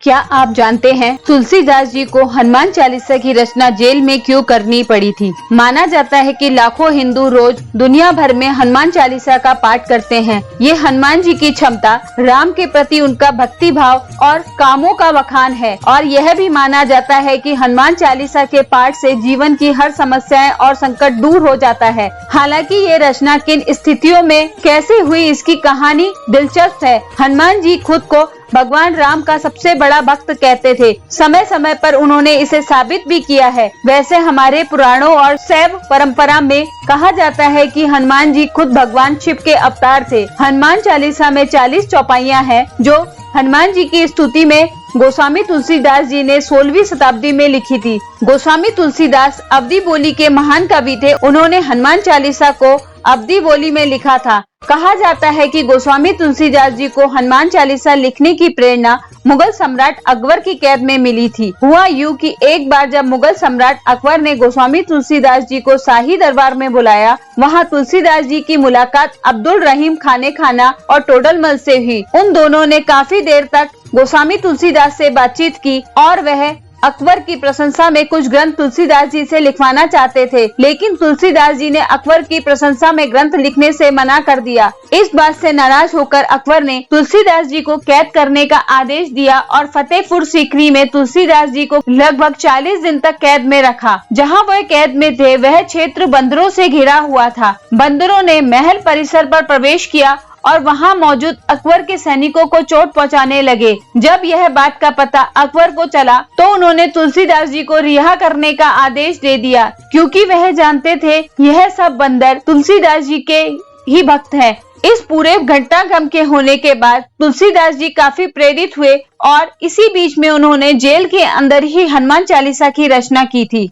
क्या आप जानते हैं तुलसीदास जी को हनुमान चालीसा की रचना जेल में क्यों करनी पड़ी थी? माना जाता है कि लाखों हिंदू रोज दुनिया भर में हनुमान चालीसा का पाठ करते हैं। ये हनुमान जी की क्षमता, राम के प्रति उनका भक्ति भाव और कामों का बखान है। और यह भी माना जाता है कि हनुमान चालीसा के पाठ से जीवन की हर समस्याएं और संकट दूर हो जाता है। हालांकि ये रचना किन स्थितियों में कैसे हुई, इसकी कहानी दिलचस्प है। हनुमान जी खुद को भगवान राम का सबसे बड़ा भक्त कहते थे। समय समय पर उन्होंने इसे साबित भी किया है। वैसे हमारे पुराणों और शैव परंपरा में कहा जाता है कि हनुमान जी खुद भगवान शिव के अवतार थे। हनुमान चालीसा में 40 चौपाइयां हैं, जो हनुमान जी की स्तुति में गोस्वामी तुलसीदास जी ने 16वीं शताब्दी में लिखी थी। गोस्वामी तुलसीदास अवधी बोली के महान कवि थे। उन्होंने हनुमान चालीसा को अवधी बोली में लिखा था। कहा जाता है कि गोस्वामी तुलसीदास जी को हनुमान चालीसा लिखने की प्रेरणा मुगल सम्राट अकबर की कैद में मिली थी। हुआ यूं कि एक बार जब मुगल सम्राट अकबर ने गोस्वामी तुलसीदास जी को शाही दरबार में बुलाया, वहां तुलसीदास जी की मुलाकात अब्दुल रहीम खाने खाना और टोडरमल से हुई। उन दोनों ने काफी देर तक गोस्वामी तुलसीदास से बातचीत की और वह अकबर की प्रशंसा में कुछ ग्रंथ तुलसीदास जी से लिखवाना चाहते थे, लेकिन तुलसीदास जी ने अकबर की प्रशंसा में ग्रंथ लिखने से मना कर दिया। इस बात से नाराज होकर अकबर ने तुलसीदास जी को कैद करने का आदेश दिया और फतेहपुर सीकरी में तुलसीदास जी को लगभग 40 दिन तक कैद में रखा। जहां वह कैद में थे, वह क्षेत्र बंदरों से घिरा हुआ था। बंदरों ने महल परिसर पर प्रवेश किया और वहां मौजूद अकबर के सैनिकों को चोट पहुंचाने लगे। जब यह बात का पता अकबर को चला, तो उन्होंने तुलसीदास जी को रिहा करने का आदेश दे दिया, क्योंकि वह जानते थे यह सब बंदर तुलसीदास जी के ही भक्त हैं। इस पूरे घटनाक्रम के होने के बाद तुलसीदास जी काफी प्रेरित हुए और इसी बीच में उन्होंने जेल के अंदर ही हनुमान चालीसा की रचना की थी।